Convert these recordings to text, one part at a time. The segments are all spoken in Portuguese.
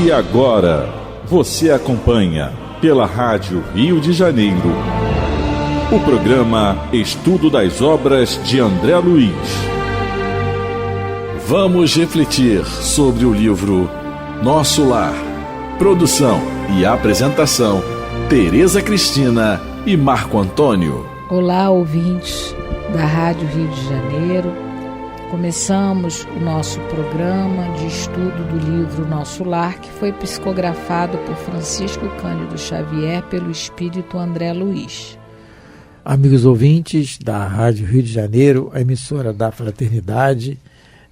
E agora, você acompanha pela Rádio Rio de Janeiro o programa Estudo das Obras de André Luiz. Vamos refletir sobre o livro Nosso Lar. Produção e apresentação, Tereza Cristina e Marco Antônio. Olá, ouvintes da Rádio Rio de Janeiro. Começamos o nosso programa de estudo do livro Nosso Lar, que foi psicografado por Francisco Cândido Xavier pelo espírito André Luiz. Amigos ouvintes da Rádio Rio de Janeiro, a emissora da Fraternidade,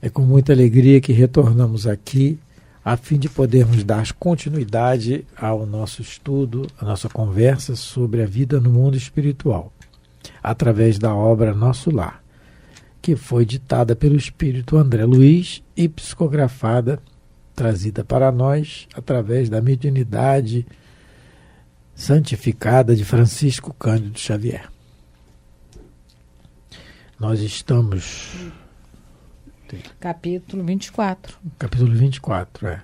é com muita alegria que retornamos aqui a fim de podermos dar continuidade ao nosso estudo, à nossa conversa sobre a vida no mundo espiritual, através da obra Nosso Lar, que foi ditada pelo espírito André Luiz e psicografada, trazida para nós através da mediunidade santificada de Francisco Cândido Xavier. Nós estamos... Capítulo 24. Capítulo 24, é.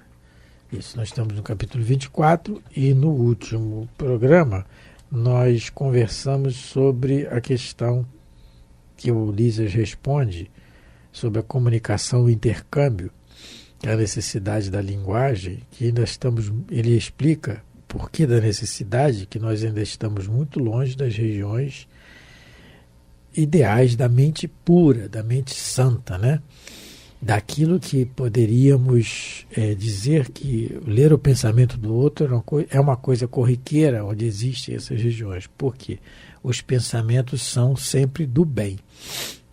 Isso, nós estamos no capítulo 24 e no último programa nós conversamos sobre a questão que o Lísias responde sobre a comunicação e o intercâmbio, a necessidade da linguagem, que ainda estamos, ele explica por que da necessidade, que nós ainda estamos muito longe das regiões ideais da mente pura, da mente santa, né? Daquilo que poderíamos dizer que ler o pensamento do outro é uma coisa corriqueira onde existem essas regiões. Por quê? Os pensamentos são sempre do bem,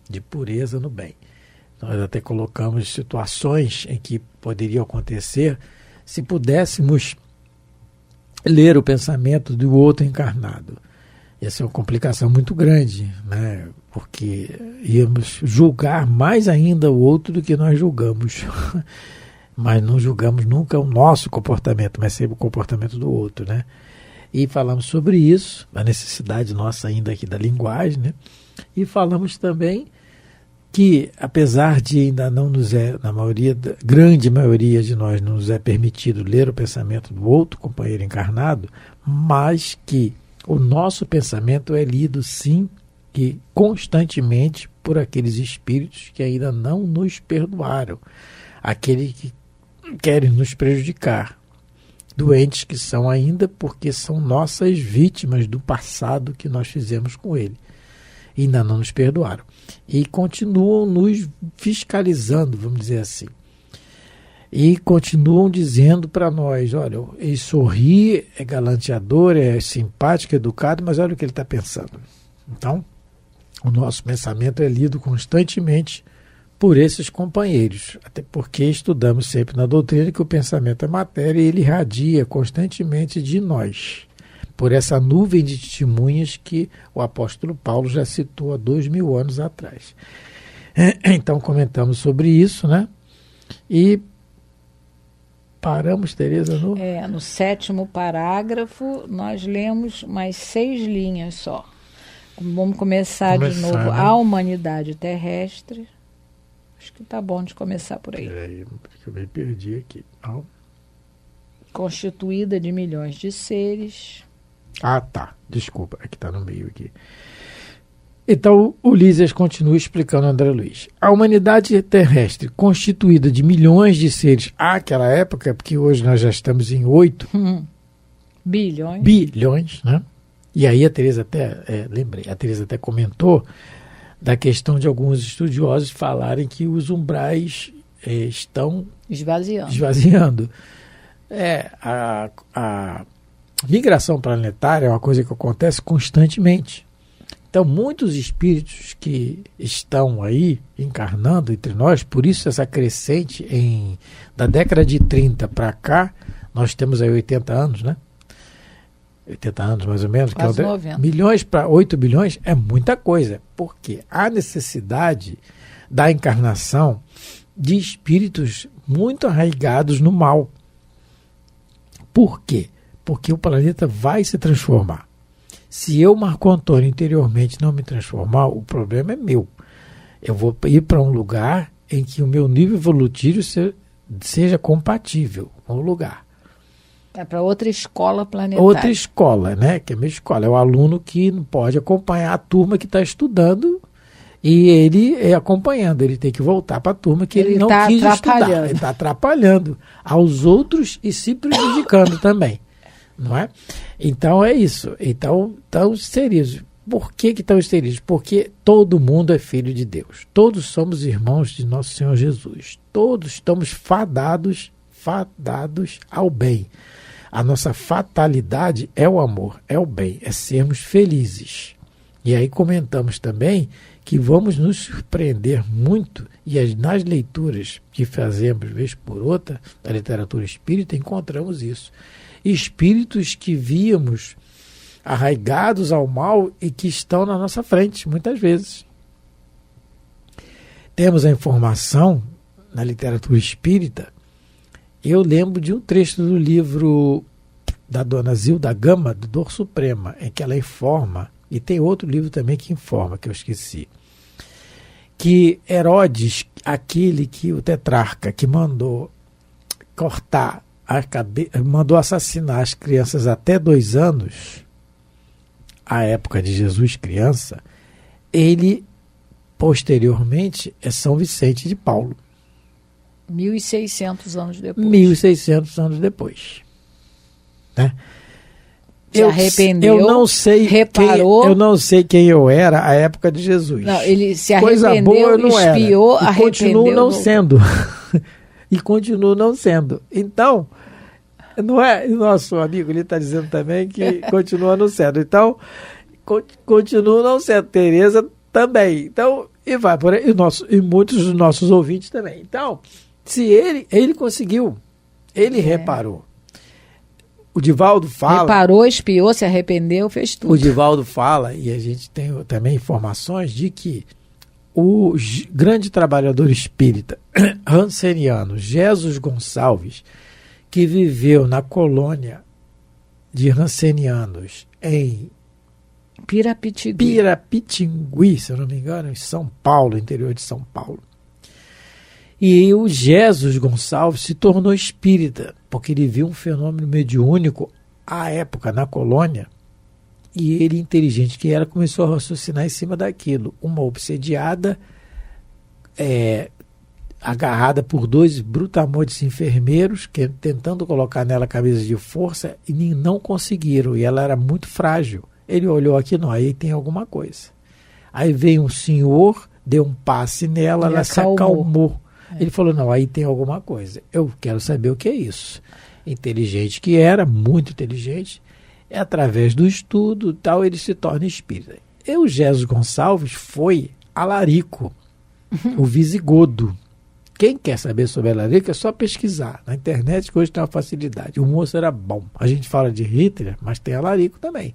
de pureza no bem. Nós até colocamos situações em que poderia acontecer se pudéssemos ler o pensamento do outro encarnado. Ia ser uma complicação muito grande, né? Porque íamos julgar mais ainda o outro do que nós julgamos. Mas não julgamos nunca o nosso comportamento, mas sempre o comportamento do outro, né? E falamos sobre isso, a necessidade nossa ainda aqui da linguagem, né? E falamos também que, apesar de ainda não nos na maioria, grande maioria de nós, não nos é permitido ler o pensamento do outro companheiro encarnado, mas que o nosso pensamento é lido, sim, e constantemente por aqueles espíritos que ainda não nos perdoaram, aqueles que querem nos prejudicar, doentes que são ainda porque são nossas vítimas do passado que nós fizemos com ele. E ainda não nos perdoaram. E continuam nos fiscalizando, vamos dizer assim. E continuam dizendo para nós, olha, ele sorri, é galanteador, é simpático, educado, mas olha o que ele está pensando. Então, o nosso pensamento é lido constantemente por esses companheiros, até porque estudamos sempre na doutrina que o pensamento é matéria e ele irradia constantemente de nós, por essa nuvem de testemunhas que o apóstolo Paulo já citou há 2000 anos atrás. Então comentamos sobre isso, né? E paramos, Tereza, no 7º parágrafo, nós lemos mais 6 linhas só. Vamos começar de novo. Né? A humanidade terrestre. Acho que tá bom de começar por aí. Peraí, eu me perdi aqui. Não. Constituída de milhões de seres. Ah, tá. Desculpa, é que está no meio aqui. Então, o Lísias continua explicando, André Luiz. A humanidade terrestre, constituída de milhões de seres àquela época, porque hoje nós já estamos em 8 bilhões, né? E aí a Tereza até, lembrei, a Tereza até comentou da questão de alguns estudiosos falarem que os umbrais estão esvaziando. A migração planetária é uma coisa que acontece constantemente. Então, muitos espíritos que estão aí encarnando entre nós, por isso essa crescente da década de 30 para cá, nós temos aí 80 anos, né? 80 anos mais ou menos, quase que 90. Milhões para 8 bilhões é muita coisa, porque há necessidade da encarnação de espíritos muito arraigados no mal. Por quê? Porque o planeta vai se transformar. Se eu, Marco Antônio, interiormente não me transformar, o problema é meu. Eu vou ir para um lugar em que o meu nível evolutivo seja compatível com o lugar. É para outra escola planetária. Outra escola, né? Que é a minha escola. É o aluno que não pode acompanhar a turma que está estudando e ele é acompanhando. Ele tem que voltar para a turma que ele não quis estudar. Ele está atrapalhando aos outros e se prejudicando também. Não é? Então é isso. Então estão esterilizos. Por que estão esterilizos? Porque todo mundo é filho de Deus. Todos somos irmãos de nosso Senhor Jesus. Todos estamos fadados ao bem. A nossa fatalidade é o amor, é o bem, é sermos felizes. E aí comentamos também que vamos nos surpreender muito, e nas leituras que fazemos vez por outra, da literatura espírita, encontramos isso. Espíritos que víamos arraigados ao mal e que estão na nossa frente, muitas vezes. Temos a informação na literatura espírita. Eu lembro de um trecho do livro da Dona Zilda Gama, do Dor Suprema, em que ela informa, e tem outro livro também que informa, que eu esqueci, que Herodes, aquele que o tetrarca que mandou cortar a cabeça, mandou assassinar as crianças até 2 anos, à época de Jesus criança, ele posteriormente é São Vicente de Paulo. 1.600 anos depois. 1.600 anos depois. Né? Se arrependeu, eu não sei reparou. Eu não sei quem eu era à época de Jesus. Não, ele se Coisa arrependeu, boa eu não espiou, era. E continuo não sendo. E continuo não sendo. Então, não é? E nosso amigo ele está dizendo também que continua não sendo. Então, continua não sendo. Tereza também. Então, e vai por aí. E muitos dos nossos ouvintes também. Então, se ele conseguiu, ele reparou. O Divaldo fala... Reparou, espiou, se arrependeu, fez tudo. O Divaldo fala, e a gente tem também informações de que o grande trabalhador espírita ranceniano Jesus Gonçalves, que viveu na colônia de rancenianos em Pirapitingui, se eu não me engano, em São Paulo, interior de São Paulo. E o Jesus Gonçalves se tornou espírita, porque ele viu um fenômeno mediúnico à época na colônia, e ele, inteligente que era, começou a raciocinar em cima daquilo. Uma obsediada, agarrada por 2 brutamontes enfermeiros, tentando colocar nela camisa de força, e não conseguiram, e ela era muito frágil. Ele olhou aqui, não, aí tem alguma coisa. Aí veio um senhor, deu um passe nela, ela se acalmou. Ele falou, não, aí tem alguma coisa. Eu quero saber o que é isso. Inteligente que era, muito inteligente, através do estudo tal, ele se torna espírita. O Jesus Gonçalves foi alarico, o visigodo. Quem quer saber sobre alarico é só pesquisar. Na internet, que hoje tem uma facilidade. O moço era bom. A gente fala de Hitler, mas tem alarico também.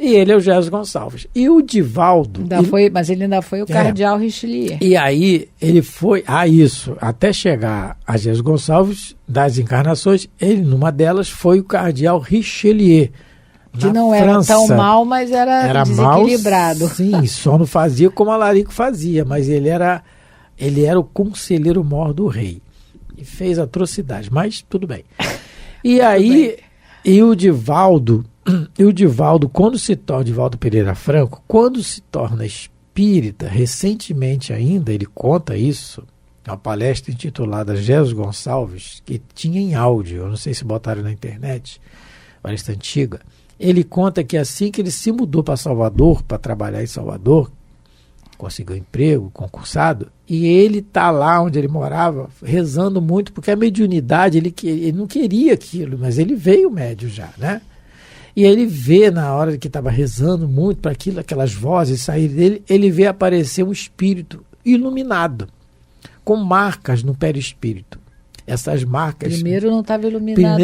E ele é o Jesus Gonçalves. E o Divaldo... Mas ele ainda foi o cardeal Richelieu. E aí ele foi... isso. Até chegar a Jesus Gonçalves, das encarnações, ele, numa delas, foi o cardeal Richelieu. Que não era tão mal, mas era desequilibrado. Mal, sim, só não fazia como Alarico fazia, mas ele era o conselheiro mor do rei. E fez atrocidades, mas tudo bem. E aí, e o Divaldo, Divaldo Pereira Franco, quando se torna espírita, recentemente ainda, ele conta isso, uma palestra intitulada Jesus Gonçalves, que tinha em áudio, eu não sei se botaram na internet, palestra antiga. Ele conta que assim que ele se mudou para Salvador, para trabalhar em Salvador, conseguiu emprego, concursado, e ele está lá onde ele morava, rezando muito, porque a mediunidade, ele não queria aquilo, mas ele veio médio já, né? E ele vê, na hora que estava rezando muito para aquilo, aquelas vozes saírem dele, ele vê aparecer um espírito iluminado, com marcas no perispírito. Essas marcas... Primeiro não estava iluminado,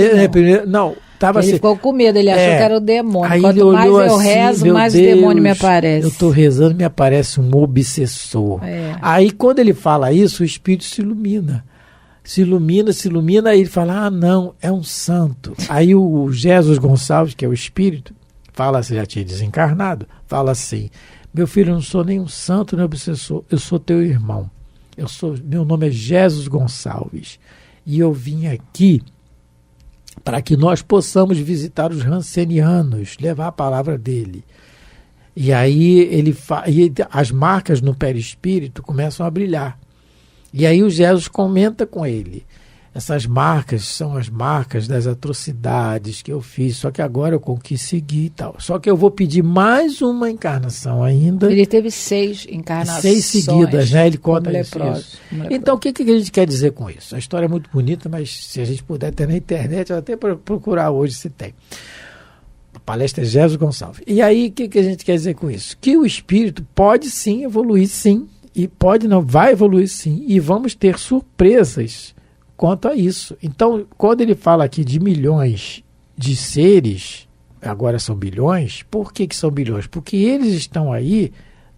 não. Tava ele ficou com medo, ele achou que era o demônio. Aí quanto mais eu rezo, mais o demônio me aparece. Eu estou rezando, me aparece um obsessor. Aí quando ele fala isso, o espírito se ilumina. Se ilumina, aí ele fala, não, é um santo. Aí o Jesus Gonçalves, que é o espírito, fala, você já tinha desencarnado, fala assim, meu filho, eu não sou nem um santo, nem obsessor, eu sou teu irmão. Meu nome é Jesus Gonçalves. E eu vim aqui para que nós possamos visitar os rancenianos, levar a palavra dele. E aí e as marcas no perispírito começam a brilhar. E aí o Jesus comenta com ele. Essas marcas são as marcas das atrocidades que eu fiz, só que agora eu consegui e tal. Só que eu vou pedir mais uma encarnação ainda. Ele teve 6 encarnações. 6 seguidas, né? Ele conta leproso, isso. Então, o que a gente quer dizer com isso? A história é muito bonita, mas se a gente puder ter na internet, eu vou até procurar hoje se tem. A palestra é Jesus Gonçalves. E aí, o que a gente quer dizer com isso? Que o espírito pode sim evoluir, sim. E pode não, vai evoluir sim. E vamos ter surpresas quanto a isso. Então, quando ele fala aqui de milhões de seres, agora são bilhões, por que são bilhões? Porque eles estão aí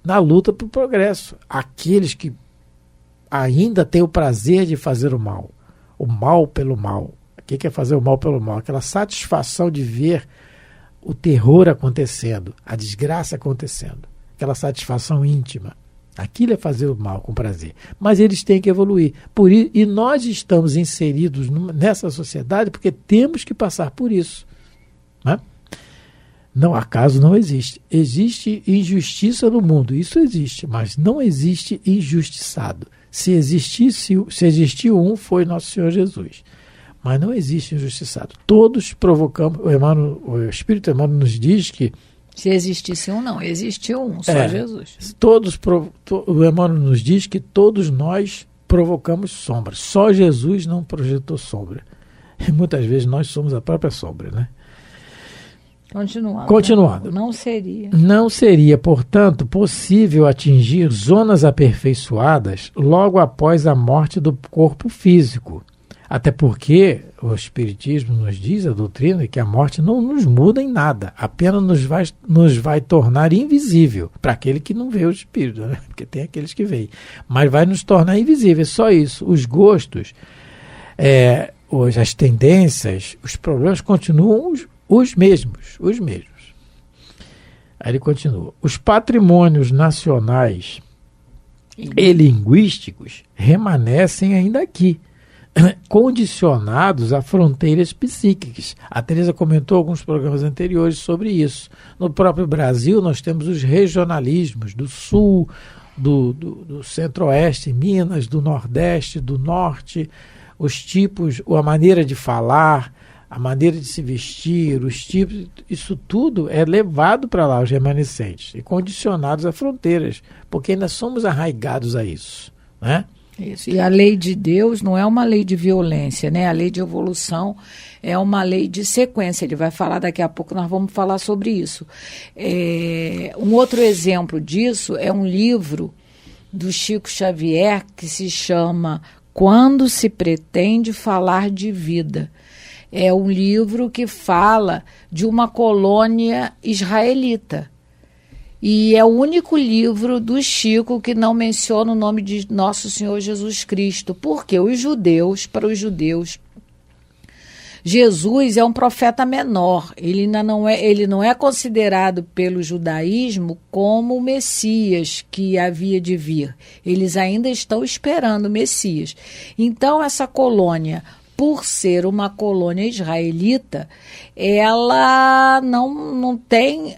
na luta para o progresso. Aqueles que ainda têm o prazer de fazer o mal pelo mal. O que é fazer o mal pelo mal? Aquela satisfação de ver o terror acontecendo, a desgraça acontecendo, aquela satisfação íntima. Aquilo é fazer o mal com prazer. Mas eles têm que evoluir. E nós estamos inseridos nessa sociedade porque temos que passar por isso. Né? Não, acaso não existe. Existe injustiça no mundo. Isso existe, mas não existe injustiçado. Se existiu um, foi nosso Senhor Jesus. Mas não existe injustiçado. Todos provocamos. O Espírito Emmanuel nos diz que se existisse um, não. Existiu um, só Jesus. O Emmanuel nos diz que todos nós provocamos sombra. Só Jesus não projetou sombra. E muitas vezes nós somos a própria sombra, né? Continuando. Não seria, portanto, possível atingir zonas aperfeiçoadas logo após a morte do corpo físico. Até porque o Espiritismo nos diz, a doutrina, que a morte não nos muda em nada, apenas nos vai tornar invisível para aquele que não vê o Espírito, né? Porque tem aqueles que veem, mas vai nos tornar invisíveis, só isso. Os gostos, as tendências, os problemas continuam os mesmos. Aí ele continua. Os patrimônios nacionais e linguísticos remanescem ainda aqui, condicionados a fronteiras psíquicas. A Teresa comentou alguns programas anteriores sobre isso. No próprio Brasil, nós temos os regionalismos do Sul, do Centro-Oeste, Minas, do Nordeste, do Norte, os tipos, a maneira de falar, a maneira de se vestir, os tipos, isso tudo é levado para lá, os remanescentes, e condicionados a fronteiras, porque ainda somos arraigados a isso, né? Isso. E a lei de Deus não é uma lei de violência, né? A lei de evolução é uma lei de sequência. Ele vai falar daqui a pouco, nós vamos falar sobre isso. Um outro exemplo disso é um livro do Chico Xavier que se chama Quando se Pretende Falar de Vida. É um livro que fala de uma colônia israelita. E é o único livro do Chico que não menciona o nome de Nosso Senhor Jesus Cristo. Porque para os judeus, Jesus é um profeta menor. Ele não é considerado pelo judaísmo como o Messias que havia de vir. Eles ainda estão esperando o Messias. Então, essa colônia, por ser uma colônia israelita, ela não tem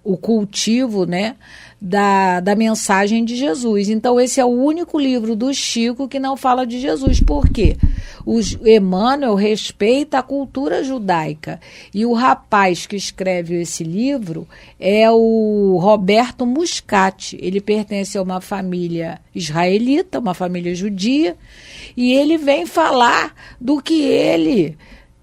o cultivo, né, da mensagem de Jesus. Então, esse é o único livro do Chico que não fala de Jesus. Por quê? O Emmanuel respeita a cultura judaica. E o rapaz que escreve esse livro é o Roberto Muscati. Ele pertence a uma família israelita, uma família judia, e ele vem falar do que ele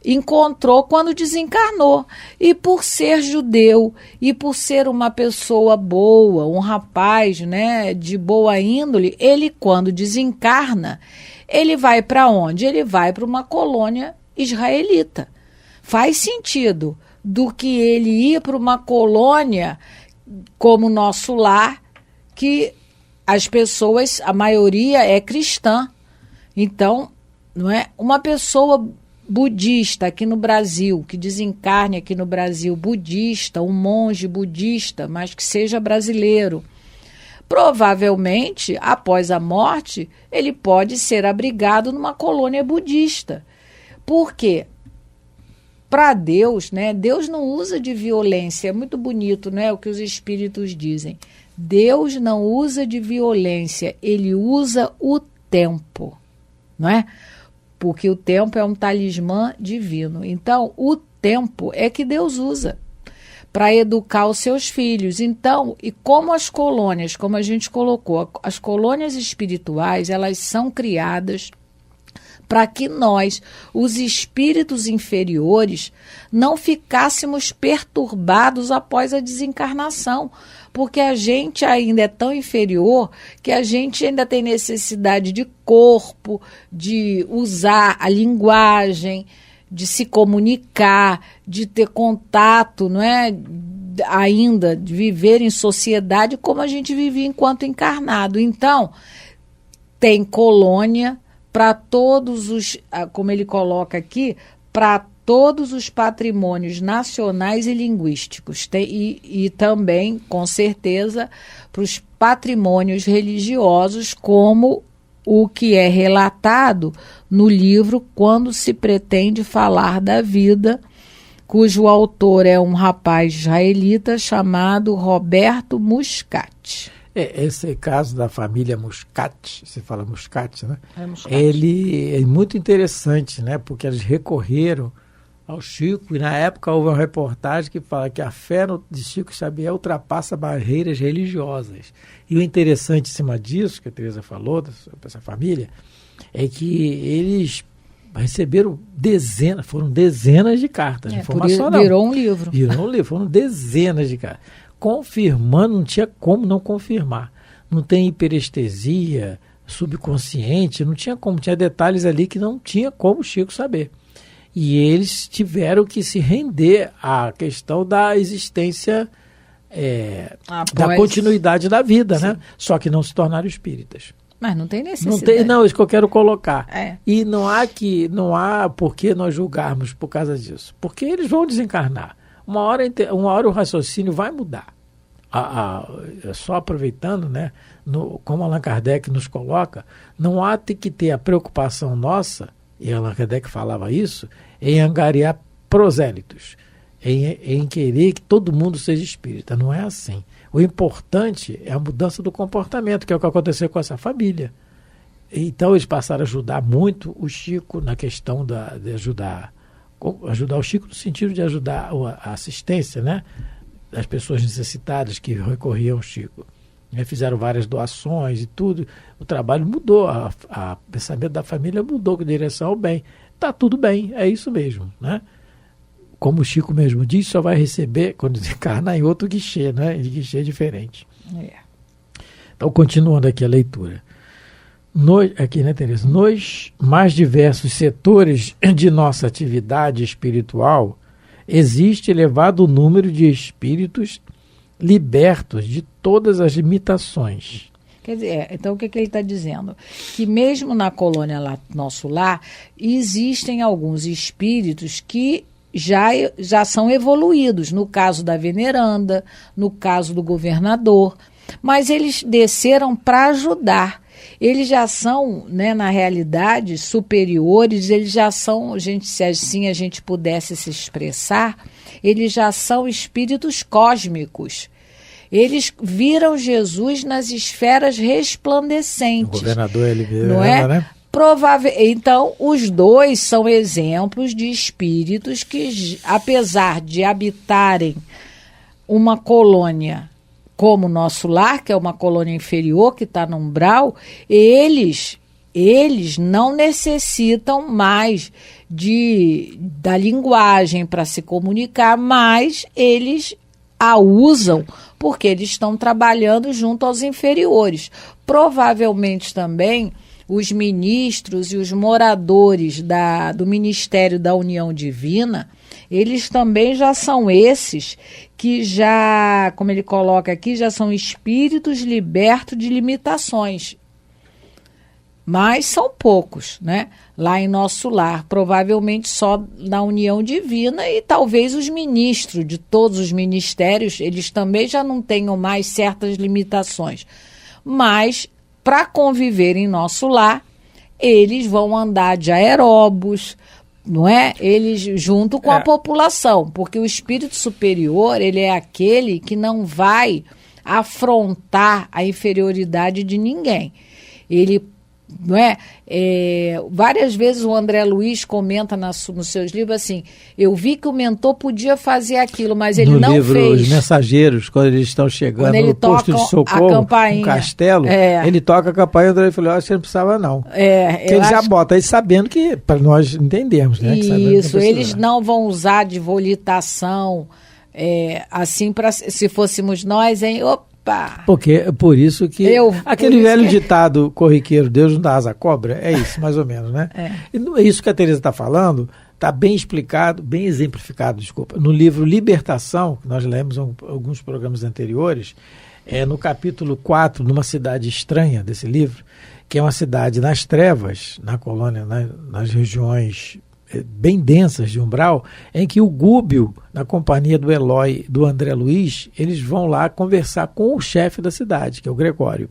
encontrou quando desencarnou. E por ser judeu e por ser uma pessoa boa, um rapaz, né, de boa índole, ele, quando desencarna, ele vai para onde? Ele vai para uma colônia israelita. Faz sentido do que ele ir para uma colônia como Nosso Lar, que as pessoas, a maioria é cristã. Então, não é uma pessoa budista aqui no Brasil, que desencarne aqui no Brasil, budista, um monge budista, mas que seja brasileiro, provavelmente, após a morte, ele pode ser abrigado numa colônia budista, Por quê? Para Deus, né? Deus não usa de violência. É muito bonito, né? O que os espíritos dizem. Deus não usa de violência, ele usa o tempo, não é? Porque o tempo é um talismã divino. Então, o tempo é que Deus usa para educar os seus filhos. Então, e como as colônias, como a gente colocou, as colônias espirituais, elas são criadas para que nós, os espíritos inferiores, não ficássemos perturbados após a desencarnação, porque a gente ainda é tão inferior que a gente ainda tem necessidade de corpo, de usar a linguagem, de se comunicar, de ter contato, não é? Ainda de viver em sociedade como a gente vivia enquanto encarnado. Então, tem colônia para todos os, como ele coloca aqui, para todos os patrimônios nacionais e linguísticos. E também, com certeza, para os patrimônios religiosos, como o que é relatado no livro Quando se Pretende Falar da Vida, cujo autor é um rapaz israelita chamado Roberto Muscat. Esse caso da família Muscat, você fala Muscat, né? Muscat. Ele é muito interessante, né? Porque eles recorreram ao Chico, e na época houve uma reportagem que fala que a fé de Chico Xavier ultrapassa barreiras religiosas. E o interessante em cima disso, que a Teresa falou, dessa família, é que eles receberam foram dezenas de cartas. Informação virou um livro. Virou um livro, foram dezenas de cartas. Confirmando, não tinha como não confirmar. Não tem hiperestesia, subconsciente, não tinha como. Tinha detalhes ali que não tinha como o Chico saber. E eles tiveram que se render à questão da existência, da continuidade da vida, né? Só que não se tornaram espíritas. Mas não tem necessidade. Não, isso que eu quero colocar. É. E não há por que nós julgarmos por causa disso. Porque eles vão desencarnar. Uma hora o raciocínio vai mudar. Só aproveitando, né, como Allan Kardec nos coloca, não há que ter a preocupação nossa, e Allan Kardec falava isso, em angariar prosélitos, em querer que todo mundo seja espírita. Não é assim. O importante é a mudança do comportamento, que é o que aconteceu com essa família. Então eles passaram a ajudar muito o Chico na questão de ajudar o Chico no sentido de ajudar a assistência, né, das pessoas necessitadas que recorriam ao Chico. Fizeram várias doações e tudo. O trabalho mudou, o pensamento da família mudou com direção ao bem. Está tudo bem, é isso mesmo, né? Como o Chico mesmo diz, só vai receber quando desencarnar em outro guichê, né? De guichê diferente. Então, continuando aqui a leitura. Aqui, né, Teresa? Nos mais diversos setores de nossa atividade espiritual, existe elevado número de espíritos libertos de todas as limitações. Quer dizer, então o que ele está dizendo? Que mesmo na colônia Nosso Lar, existem alguns espíritos que já são evoluídos, no caso da veneranda, no caso do governador, mas eles desceram para ajudar. Eles já são, né, na realidade, superiores, eles já são, se assim a gente pudesse se expressar, eles já são espíritos cósmicos. Eles viram Jesus nas esferas resplandecentes. O governador, ele viu, não é? Né? Então, os dois são exemplos de espíritos que, apesar de habitarem uma colônia como Nosso Lar, que é uma colônia inferior, que está no umbral, eles não necessitam mais da linguagem para se comunicar, mas eles a usam porque eles estão trabalhando junto aos inferiores. Provavelmente também os ministros e os moradores do Ministério da União Divina, eles também já são esses que já, como ele coloca aqui, já são espíritos libertos de limitações. Mas são poucos, né? Lá em Nosso Lar, provavelmente só na União Divina, e talvez os ministros de todos os ministérios, eles também já não tenham mais certas limitações. Mas, para conviver em Nosso Lar, eles vão andar de aeróbus, não é? Eles junto com a população, porque o espírito superior, ele é aquele que não vai afrontar a inferioridade de ninguém. Ele, não é? Várias vezes o André Luiz comenta nos seus livros assim, eu vi que o mentor podia fazer aquilo, mas ele não fez. No livro Os Mensageiros, quando eles estão chegando no posto de socorro, no castelo, ele toca a campainha, o André falou, você não precisava não. Porque ele já bota aí sabendo que, para nós entendermos, né? Isso, eles não vão usar de volitação, assim, se fóssemos nós, hein? Porque por isso que aquele velho ditado corriqueiro, Deus não dá asa à cobra, é isso mais ou menos, né? E não é isso que a Teresa está falando, está bem explicado, bem exemplificado, no livro Libertação, que nós lemos alguns programas anteriores, no capítulo 4, numa cidade estranha desse livro, que é uma cidade nas trevas, na colônia, nas regiões bem densas de umbral, em que o Gúbio, na companhia do Eloy, do André Luiz, eles vão lá conversar com o chefe da cidade, que é o Gregório.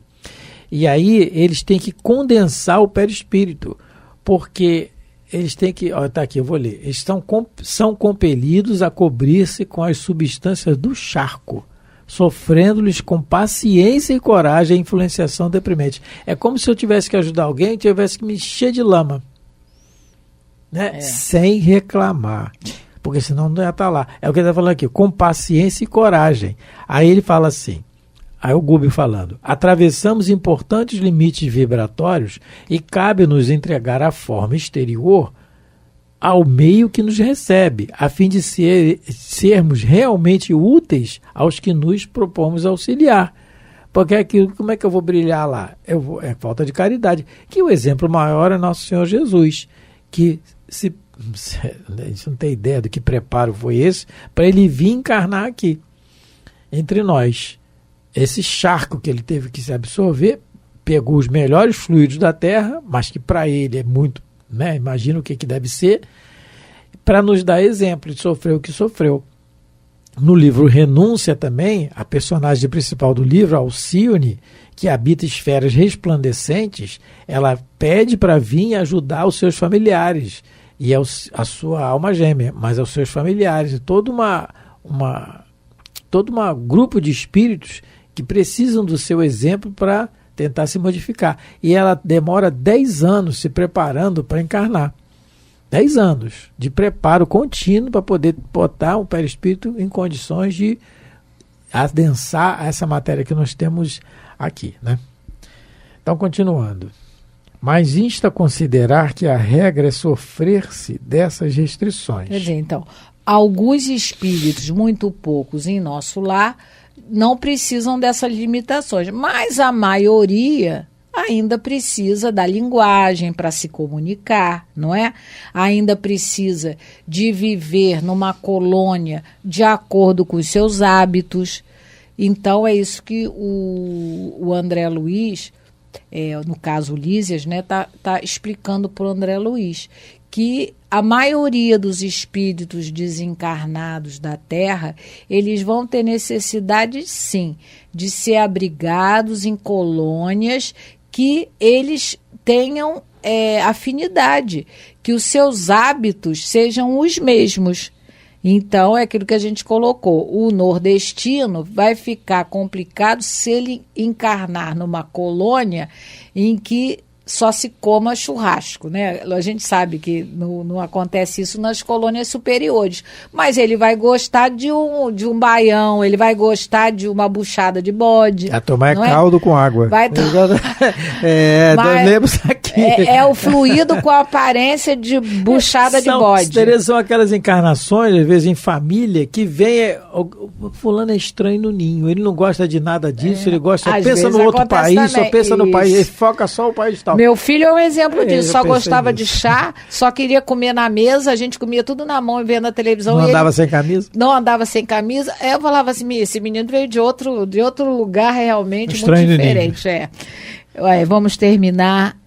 E aí eles têm que condensar o perispírito, porque eles têm que... Tá aqui, eu vou ler. Eles são compelidos a cobrir-se com as substâncias do charco, sofrendo-lhes com paciência e coragem a influenciação deprimente. É como se eu tivesse que ajudar alguém e tivesse que me encher de lama. Né? Sem reclamar, porque senão não ia estar lá. É o que ele está falando aqui, com paciência e coragem. Aí ele fala assim, aí o Gúbio falando, atravessamos importantes limites vibratórios e cabe-nos entregar a forma exterior ao meio que nos recebe, a fim de sermos realmente úteis aos que nos propomos auxiliar. Porque aquilo, como é que eu vou brilhar lá? É falta de caridade. Que o exemplo maior é Nosso Senhor Jesus, que a gente não tem ideia do que preparo foi esse para ele vir encarnar aqui entre nós. Esse charco que ele teve que se absorver, pegou os melhores fluidos da Terra, mas que para ele é muito, né, imagina o que deve ser, para nos dar exemplo de sofrer o que sofreu. No livro Renúncia também, a personagem principal do livro, Alcione, que habita esferas resplandecentes, ela pede para vir ajudar os seus familiares e a sua alma gêmea, mas aos seus familiares, todo grupo de espíritos que precisam do seu exemplo para tentar se modificar. E ela demora 10 anos se preparando para encarnar. 10 anos de preparo contínuo para poder botar o perispírito em condições de adensar essa matéria que nós temos aqui, né? Então, continuando. Mas insta a considerar que a regra é sofrer-se dessas restrições. Quer dizer, então, alguns espíritos, muito poucos em nosso lar, não precisam dessas limitações, mas a maioria ainda precisa da linguagem para se comunicar, não é? Ainda precisa de viver numa colônia de acordo com os seus hábitos. Então é isso que o André Luiz, no caso Lísias, né, tá explicando para o André Luiz, que a maioria dos espíritos desencarnados da Terra, eles vão ter necessidade, sim, de ser abrigados em colônias que eles tenham afinidade, que os seus hábitos sejam os mesmos. Então, é aquilo que a gente colocou, o nordestino vai ficar complicado se ele encarnar numa colônia em que só se coma churrasco, né? A gente sabe que não acontece isso nas colônias superiores, mas ele vai gostar de um baião, ele vai gostar de uma buchada de bode. A tomar caldo com água. Vai lembro aqui. É o fluido com a aparência de buchada de bode. São aquelas encarnações, às vezes em família, que vem, o fulano é estranho no ninho, ele não gosta de nada disso, ele gosta, só pensa no outro país, também. Só pensa no país, ele foca só o país tal. Meu filho é um exemplo disso, só gostava de chá, só queria comer na mesa, a gente comia tudo na mão e vendo a televisão. Não andava sem camisa? Não andava sem camisa. Eu falava assim, esse menino veio de outro lugar realmente estranho muito diferente. Vamos terminar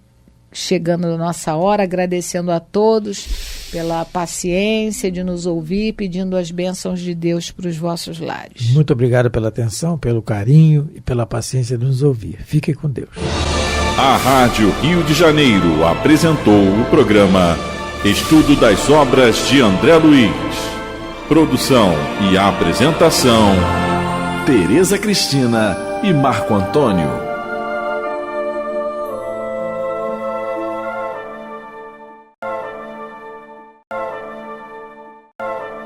chegando na nossa hora, agradecendo a todos pela paciência de nos ouvir, pedindo as bênçãos de Deus para os vossos lares. Muito obrigado pela atenção, pelo carinho e pela paciência de nos ouvir. Fiquem com Deus. A Rádio Rio de Janeiro apresentou o programa Estudo das obras de André Luiz. Produção e apresentação, Tereza Cristina e Marco Antônio.